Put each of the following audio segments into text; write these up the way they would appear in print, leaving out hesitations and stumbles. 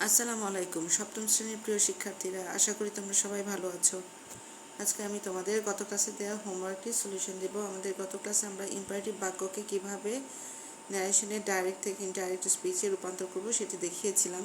আসসালামু আলাইকুম সপ্তম শ্রেণীর প্রিয় শিক্ষার্থীরা, আশা করি তোমরা সবাই ভালো আছো। আজকে আমি তোমাদের গত ক্লাসে দেওয়া হোমওয়ার্কটির সলিউশন দেব। আমাদের গত ক্লাসে আমরা ইম্পারেটিভ বাক্যকে কিভাবে ন্যারেশনের ডাইরেক্ট থেকে ইনডাইরেক্ট স্পিচে রূপান্তর করব সেটি দেখিয়েছিলাম।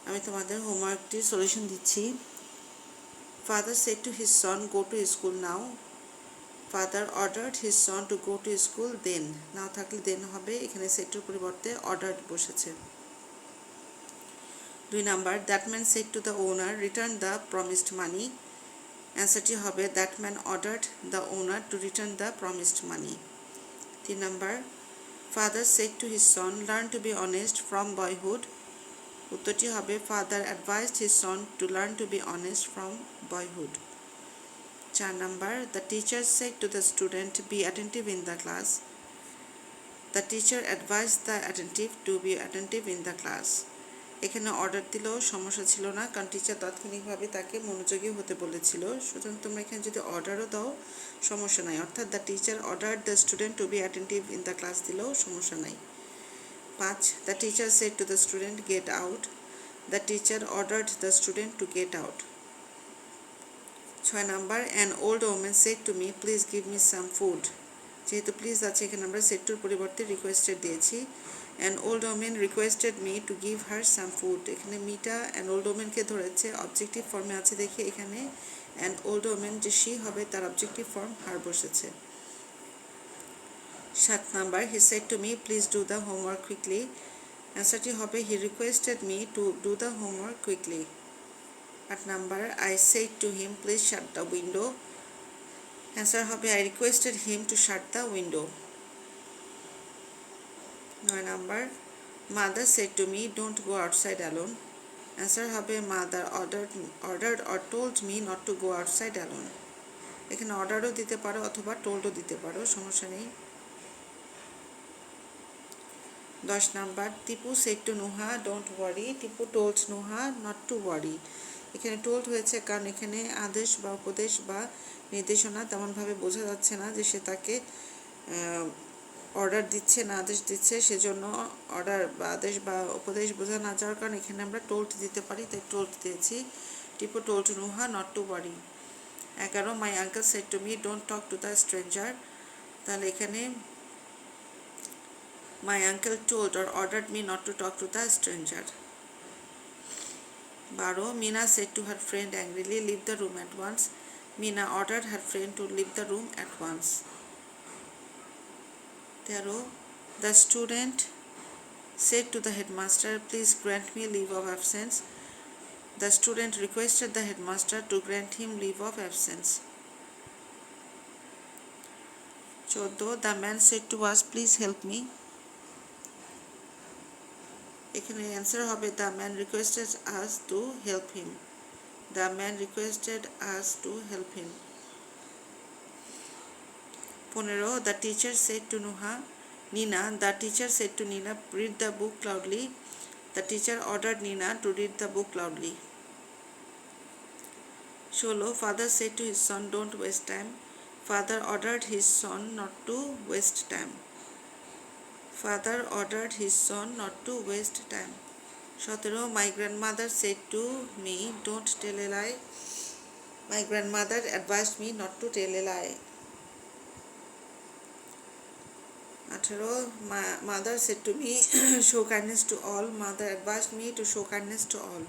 আমি তোমাদের হোমওয়ার্কটির সলিউশন দিচ্ছি। Father said to his son go to school now. Father ordered his son to go to school then. Now থাকলে দেন হবে, এখানে সেড টুর পরিবর্তে অর্ডার্ড বসেছে। 2 number, that man said to the owner return the promised money. অ্যান্সারটি হবে that man ordered the owner to return the promised money. 3 number, father said to his son learn to be honest from boyhood. উত্তরটি হবে father advised his son to learn to be honest from boyhood. 4 number, the teacher said to the student be attentive in the class. The teacher advised the attentive two be attentive in the class. এখানে order দিলেও সমস্যা ছিল না, কারণ teacher তাৎক্ষণিকভাবে তাকে মনোযোগী হতে বলেছিল। সুতরাং তোমরা এখানে যদি অর্ডারও দাও সমস্যা নাই, অর্থাৎ the teacher order the student to be attentive in the class দিলেও সমস্যা নাই। 5, the teacher said to the student get out. The teacher ordered the student to get out. 6 number, an old women said to me please give me some food. যেহেতু please আছে, এখানে আমরা said টুর পরিবর্তে requested দিয়েছি। An old women requested me to give her some food. এখানে মিটা an old ওমেনকে ধরেছে, objective ফর্মে আছে দেখে এখানে অ্যান ওল্ড ওমেন যে শি হবে তার অবজেক্টিভ ফর্ম হার বসেছে। 7 number, he said to me please do the homework quickly. অ্যান্সারটি হবে he requested me to do the homework quickly. 8 number, I said to him please shut the window. Answer হবে I requested him to shut the window. 9 number, mother said to me don't go outside alone. Answer হবে mother ordered or told me not to go outside alone. এখানে অর্ডারও দিতে পারো অথবা টোল্ডও দিতে পারো, সমস্যা নেই। 10 number, Tipu said to Nuha don't worry. Tipu told Nuha not to ওয়ারি। এখানে টোল্ড হয়েছে কারণ এখানে আদেশ বা উপদেশ বা নির্দেশনা তেমনভাবে বোঝা যাচ্ছে না যে সে তাকে অর্ডার দিচ্ছে না আদেশ দিচ্ছে, সেজন্য অর্ডার বা আদেশ বা উপদেশ বোঝা না যাওয়ার কারণে এখানে আমরা টোল্ড দিতে পারি, তাই টোল্ড দিয়েছি। Tipu told Nuha not to worry. 11, my uncle said to me don't talk to the stranger. তাহলে এখানে my uncle told or ordered me not to talk to the stranger. 12, Mina said to her friend angrily leave the room at once. Mina ordered her friend to leave the room at once. 13, the student said to the headmaster, please grant me leave of absence. The student requested the headmaster to grant him leave of absence. 14, the man said to us, please help me. এখানে answer হবে the man requested us to help him. The man requested us to help him. 15, the teacher said to Nina, the teacher said to Nina, read the book loudly. The teacher ordered Nina to read the book loudly. 16, father said to his son, don't waste time. Father ordered his son not to waste time. Father ordered his son not to waste time. 17, my grandmother said to me, don't tell a lie. My grandmother advised me not to tell a lie. 18, my mother said to me, show kindness to all. Mother advised me to show kindness to all.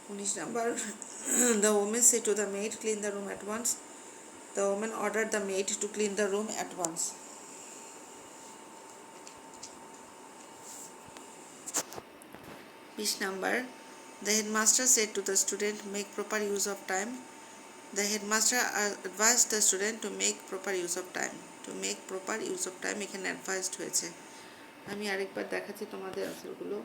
19 number, the woman said to the maid, clean the room at once. The woman ordered the maid to clean the room at once. 20 number, the headmaster said to the student, make proper use of time. The headmaster advised the student to make proper use of time. To make proper use of time এখানে advised হয়েছে। আমি আরেকবার দেখাচ্ছি তোমাদের আনসারগুলো।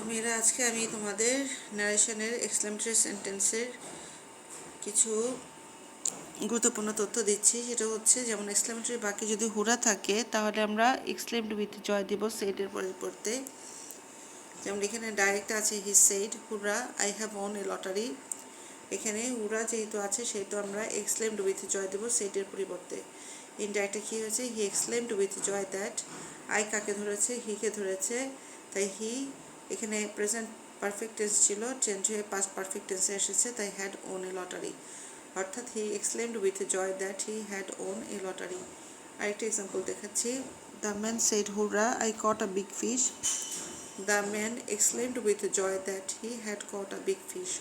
মেয়েরা, আজকে আমি তোমাদের ন্যারেশনের এক্সক্লেমেটরি সেন্টেন্সের কিছু গুরুত্বপূর্ণ তথ্য দিচ্ছি। সেটা হচ্ছে, যেমন এক্সক্লেমেটরি বাক্যে যদি হুরা থাকে তাহলে আমরা এক্সক্লেমড উইথ জয় দিব সেডের পরিবর্তে। যেমন এখানে ডাইরেক্ট আছে he shed hurrah I have won a lottery. এখানে হুরা যেহেতু আছে সেহেতু আমরা এক্সক্লেমড উইথ জয় দেব সেডের পরিবর্তে। ইনডাইরেক্টে কী হয়েছে, he exclaimed with joy that. I কাকে ধরেছে, হিকে ধরেছে, তাই হি এখানে প্রেজেন্ট পারফেক্ট টেন্স ছিল, চেঞ্জ হয়ে পাস্ট পারফেক্ট টেন্সে এসেছে, তাই হ্যাড ওন এ লটারি। অর্থাৎ he exclaimed with joy that he had won a lottery. আরেকটা এক্সাম্পল দেখাচ্ছি। The man said hurrah I caught a big fish. The man exclaimed with joy that he had caught a big fish.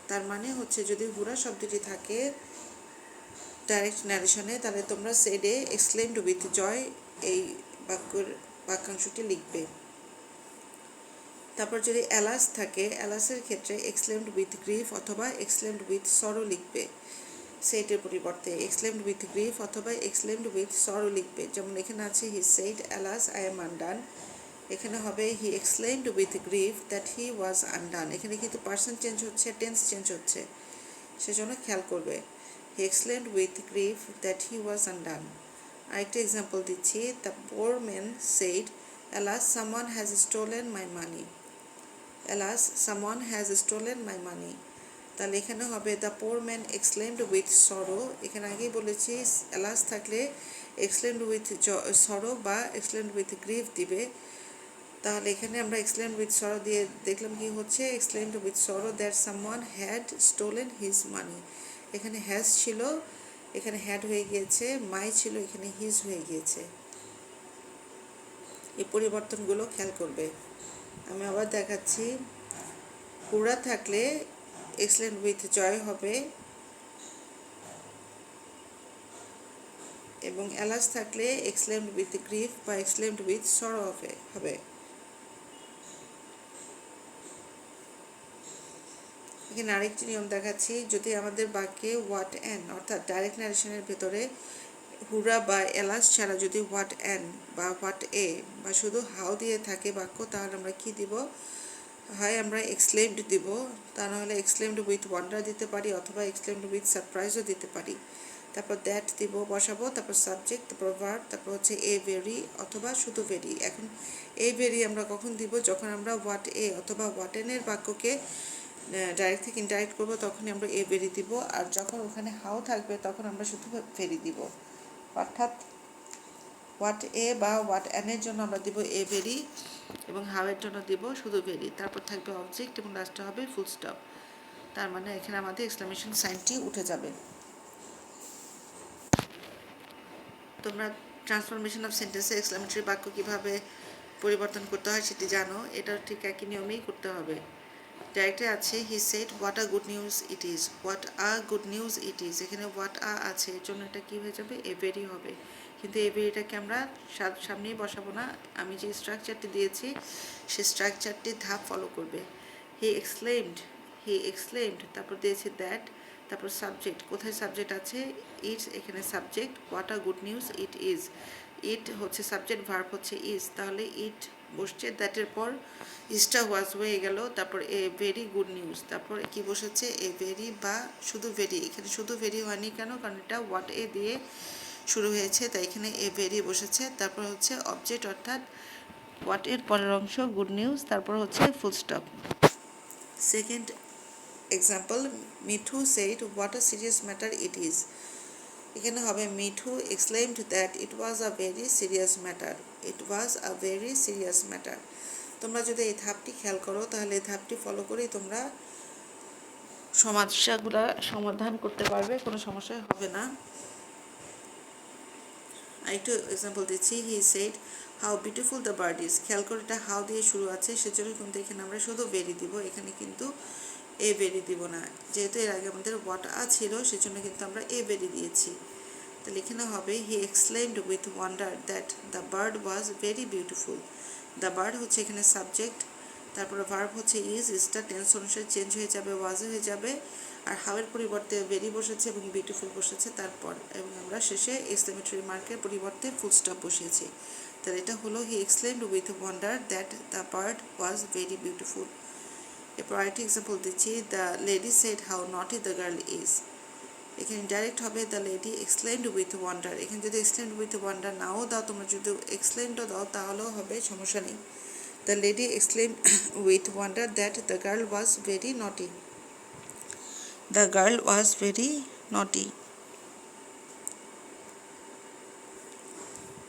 তার মানে হচ্ছে, যদি হুরা শব্দটি থাকে direct ন্যারেশনে তাহলে তোমরা সেডে এক্সক্লেমড উইথ জয় এই বাক্যাংশটি লিখবে। তারপর যদি অ্যালাস থাকে, অ্যালাসের ক্ষেত্রে এক্সক্লেমড উইথ গ্রিফ অথবা এক্সক্লেমড উইথ সরো লিখবে সেটের পরিবর্তে। এক্সক্লেমড উইথ গ্রিফ অথবা এক্সক্লেমড উইথ সরো লিখবে। যেমন এখানে আছে he said alas I am undone. এখানে হবে he exclaimed with grief that he was undone. এখানে কিন্তু পার্সন চেঞ্জ হচ্ছে, টেন্স চেঞ্জ হচ্ছে, সেজন্য খেয়াল করবে। He exclaimed with grief that he was undone. আরেকটা এক্সাম্পল দিচ্ছি। The poor man said alas someone has stolen my money. Alas someone has stolen my money. তাহলে এখানে হবে the poor man exclaimed with sorrow. এখানে আগেই বলেছি alas থাকলে exclaimed with সরো বা এক্সক্লেমড উইথ গ্রিফ দিবে। তাহলে এখানে আমরা এক্সক্লেমড উইথ সরো দিয়ে দেখলাম কি হচ্ছে, exclaimed with sorrow that someone had stolen his মানি। এখানে হ্যাজ ছিল, এখানে হ্যাড হয়ে গিয়েছে, মাই ছিল, এখানে হিজ হয়ে গিয়েছে। এই পরিবর্তনগুলো খেয়াল করবে। আমি আবার দেখাচ্ছি। হুরা থাকলে এক্সক্লেমড উইথ জয় হবে, এবং অ্যালাস থাকলে এক্সক্লেমড উইথ গ্রিফ বা এক্সক্লেমড উইথ সরো হবে। এখানে আরেকটি নিয়ম দেখাচ্ছি। যদি আমাদের বাক্যে হোয়াট অ্যান অর্থাৎ ডাইরেক্ট ন্যারেশনের ভেতরে হুরা বা এলাস ছাড়া যদি হোয়াট অ্যান বা হোয়াট এ বা শুধু হাউ দিয়ে থাকে বাক্য, তাহলে আমরা কি দিব, হয় আমরা এক্সক্লেমড দিব, তা নাহলে এক্সক্লেমড উইথ ওয়ান্ডার দিতে পারি, অথবা এক্সক্লেমড উইথ সারপ্রাইজও দিতে পারি। তারপর দ্যাট দিব, বসাবো, তারপর সাবজেক্ট, তারপর ভার্ব, তারপর হচ্ছে এ ভেরি অথবা শুধু ভেরি। এখন এ ভেরি আমরা কখন দিব, যখন আমরা হোয়াট এ অথবা হোয়াট এনের বাক্যকে ডাইরেক্ট থেকে ইনডাইরেক্ট করবো, তখনই আমরা এ ভেরি দিব। আর যখন ওখানে হাউ থাকবে তখন আমরা শুধু ভেরি দিব। অর্থাৎ হোয়াট এ বা হোয়াট অ্যানের জন্য আমরা দিব এ ভেরি, এবং হাউ এর জন্য দিব শুধু ভেরি। তারপর থাকবে অবজেক্ট এবং লাস্টে হবে ফুল স্টপ। তার মানে এখানে আমাদের এক্সক্লেমেশন সাইনটি উঠে যাবে। তোমরা ট্রান্সফরমেশন অফ সেন্টেন্সে এক্সক্লেমেটরি বাক্য কীভাবে পরিবর্তন করতে হয় সেটি জানো। এটা ঠিক একই নিয়মেই করতে হবে। ডাইরেক্টে আছে he shed what a good news it is. What a good news it is, এখানে হোয়াট আ আছে, এর জন্য এটা কী হয়ে যাবে, এ ভেরি হবে। কিন্তু এ ভেরিটাকে আমরা সামনেই বসাবো না। আমি যে স্ট্রাকচারটি দিয়েছি সেই স্ট্রাকচারটির ধাপ ফলো করবে। হি এক্সক্লেমড, তারপর দিয়েছি দ্যাট, তারপর সাবজেক্ট, কোথায় সাবজেক্ট আছে, ইট, এখানে subject, what a good news it is. It হচ্ছে সাবজেক্ট, ভার্ব হচ্ছে ইজ, তাহলে ইট বসছে, দ্যাটের পর ইজটা ওয়াজ হয়ে গেল, তারপর এ ভেরি গুড নিউজ, তারপর কি বসেছে, এ ভেরি বা শুধু ভেরি। এখানে শুধু ভেরি হয়নি কেন, কারণ এটা হোয়াট এ দিয়ে শুরু হয়েছে, তাই এখানে এ ভেরি বসেছে। তারপর হচ্ছে অবজেক্ট অর্থাৎ হোয়াট এর পরের অংশ গুড নিউজ, তারপর হচ্ছে full stop. Second example, Mithu shed what a serious matter it is. এখানে হবে Mithu exclaimed that it was a very serious matter. It was a very serious matter. তোমরা যদি এই ধাপটি খেয়াল করো তাহলে এই ধাপটি ফলো করেই তোমরা সমস্যাগুলো সমাধান করতে পারবে, কোনো সমস্যা হবে না। আরেকটু এক্সাম্পল দিচ্ছি। He said how beautiful the bird is. খেয়াল করে এটা হাউ দিয়ে শুরু আছে, সেজন্য কিন্তু এখানে আমরা শুধু ভেরি দিব, এখানে কিন্তু এ ভেরি দিব না। যেহেতু এর আগে আমাদের হোয়াট আ ছিল সেজন্য কিন্তু আমরা এ ভেরি দিয়েছি। তাহলে এখানে হবে he exclaimed with wonder that the bird was very beautiful. The bird হচ্ছে এখানে সাবজেক্ট, তারপরে ভার্ব হচ্ছে ইজটা টেন্স অনুসারে চেঞ্জ হয়ে যাবে, ওয়াজ হয়ে যাবে, আর হাউয়ের পরিবর্তে ভেরি বসেছে এবং বিউটিফুল বসেছে তারপর, এবং আমরা শেষে এক্সক্লেমেটরি মার্কের পরিবর্তে ফুল স্টপ বসিয়েছি। তাহলে এটা হলো হি exclaimed with wonder that the bird was very beautiful. এরপর আরেকটি এক্সাম্পল দিচ্ছি, দ্য লেডি সেড হাউ নটি দ্য গার্ল ইজ। এখানে ডাইরেক্ট হবে the lady exclaimed with wonder. এখানে যদি এক্সক্লেমড উইথ ওয়ান্ডার নাও দাও, তোমরা যদি এক্সক্লেমডও দাও তাহলেও হবে, সমস্যা নেই। The lady exclaimed with wonder that the girl was very নটি। দ্য গার্ল ওয়াজ ভেরি নটি।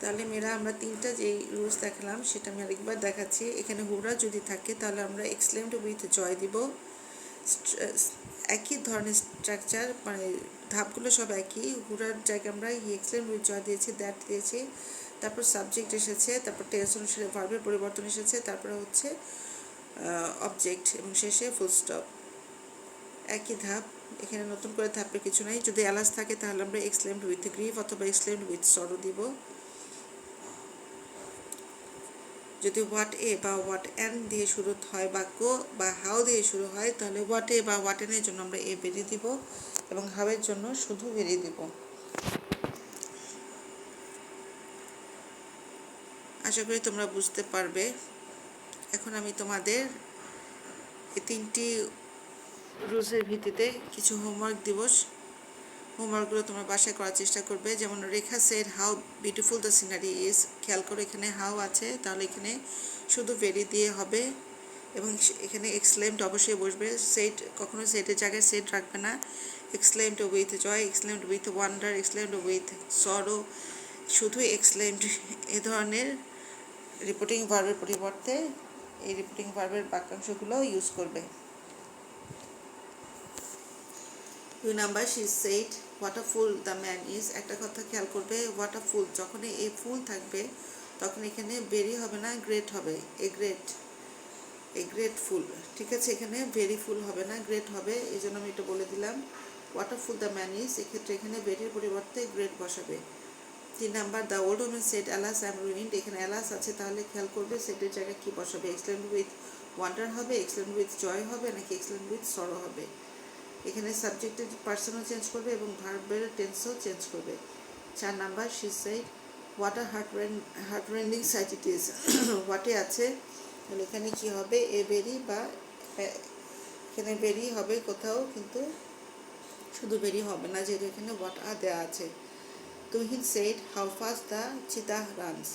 তাহলে মেয়েরা আমরা তিনটা যেই রুলস দেখালাম সেটা আমি আরেকবার দেখাচ্ছি। এখানে হুরা যদি থাকে তাহলে আমরা এক্সক্লেমড উইথ জয় দিব। একই ধরনের স্ট্রাকচার, মানে ধাপগুলো সব একই। হুরার জায়গায় আমরা হি এক্সক্লেমড উইথ জয় দিয়েছি, দ্যাট দিয়েছি, তারপর সাবজেক্ট এসেছে, তারপর টেন্স অনুসারে ভার্বের পরিবর্তন এসেছে, তারপরে হচ্ছে অবজেক্ট এবং শেষে ফুল স্টপ। একই ধাপ, এখানে নতুন করে ধাপের কিছু নাই। যদি অ্যালাস থাকে তাহলে আমরা এক্সক্লেমড উইথ গ্রিভ অথবা এক্সক্লেমড উইথ সরো দিব। যদি হোয়াট এ বা হোয়াট অ্যান দিয়ে শুরু হয় বাক্য বা হাউ দিয়ে শুরু হয়, তাহলে হোয়াট এ বা হোয়াট অ্যানের জন্য আমরা এ বেরিয়ে দিব এবং হাউ এর জন্য শুধু বেরিয়ে দিব। আশা করি তোমরা বুঝতে পারবে। এখন আমি তোমাদের এই তিনটি রুলসের ভিত্তিতে কিছু হোমওয়ার্ক দিব। হোমওয়ার্কগুলো তোমরা বাসায় করার চেষ্টা করবে। যেমন Rekha said how beautiful the scenery is. খেয়াল করো এখানে হাউ আছে, তাহলে এখানে শুধু ভেরি দিয়ে হবে এবং এখানে এক্সক্লেমড অবশ্যই বসবে। সেট কখনো সেটের জায়গায় সেট রাখবে না। Exclaimed with joy, exclaimed with wonder, exclaimed with sorrow, শুধু এক্সক্লেমড, এ ধরনের রিপোর্টিং ভার্বের পরিবর্তে এই রিপোর্টিং ভার্বের বাক্যাংশগুলো ইউজ করবে। 2 number, she said what a full the man is. একটা কথা খেয়াল করবে, হোয়াট আ ফুল, যখন এই ফুল থাকবে তখন এখানে ভেরি হবে না, গ্রেট হবে। এ গ্রেট ফুল, ঠিক আছে, এখানে ভেরি ফুল হবে না, গ্রেট হবে। এই জন্য আমি এটা বলে দিলাম। What a full the man is, এক্ষেত্রে এখানে ভেরির পরিবর্তে গ্রেট বসাবে। 3 number, the old woman shed alas I M ruined. এখানে অ্যালাস আছে, তাহলে খেয়াল করবে সেটের জায়গায় কী বসাবে। এক্সক্লেমড উইথ ওয়ান্ডার হবে, এক্সক্লেমড উইথ জয় হবে, নাকি এক্সক্লেমড উইথ সরো হবে। এখানে সাবজেক্টের পার্সনও চেঞ্জ করবে এবং ভার্বের টেন্সও চেঞ্জ করবে। 4 number, she said what a heart rending sight it is. হোয়াটে আছে, তাহলে এখানে কী হবে, এ বেরি বা এখানে বেরি হবে কোথাও, কিন্তু শুধু বেরি হবে না, যেহেতু এখানে হোয়াট আ দেওয়া আছে। Tuhin said how fast the cheetah runs.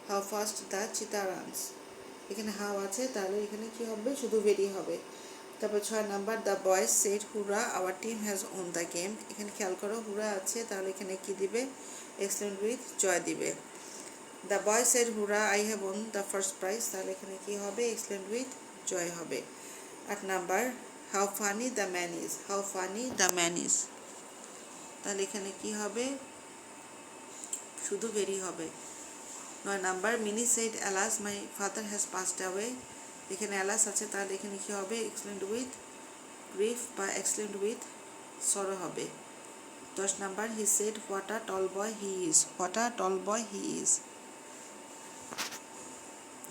How fast the cheetah runs, এখানে হাউ আছে, তাহলে এখানে কী হবে, শুধু বেরি হবে। তারপর 6 number, the boys said hurrah our team has won the game. এখানে খেয়াল করো হুরা আছে, তাহলে এখানে কি দিবে, এক্সক্লেমড উইথ জয় দিবে। The boy said hurrah I have won the first prize, তাহলে এখানে কি হবে, এক্সক্লেমড উইথ জয় হবে। 8 number, how funny the man is. How funny the man is, তাহলে এখানে কি হবে, শুধু ভেরি হবে। 9 number, mini shed alas my father has passed away. এখানে অ্যালাস আছে, তাহলে এখানে কী হবে, এক্সক্লেমড উইথ গ্রিফ বা এক্সক্লেমড উইথ সরো হবে। 10 number, he shed what a tall boy he is. What a tall boy he is,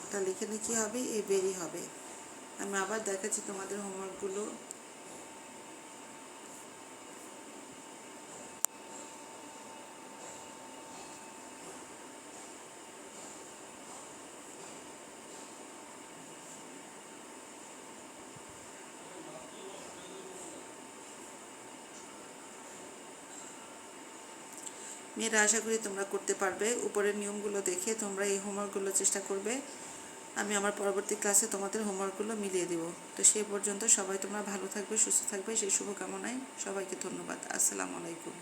তাহলে এখানে কী হবে, এ ভেরি হবে। আমি আবার দেখাচ্ছি তোমাদের হোমওয়ার্কগুলো। মেয়েরা আশা করি তোমরা করতে পারবে। উপরের নিয়মগুলো দেখে তোমরা এই হোমওয়ার্কগুলো চেষ্টা করবে। আমি আমার পরবর্তী ক্লাসে তোমাদের হোমওয়ার্কগুলো মিলিয়ে দেব। তো সেই পর্যন্ত সবাই তোমরা ভালো থাকবে, সুস্থ থাকবে, সেই শুভকামনায় সবাইকে ধন্যবাদ। আসসালামু আলাইকুম।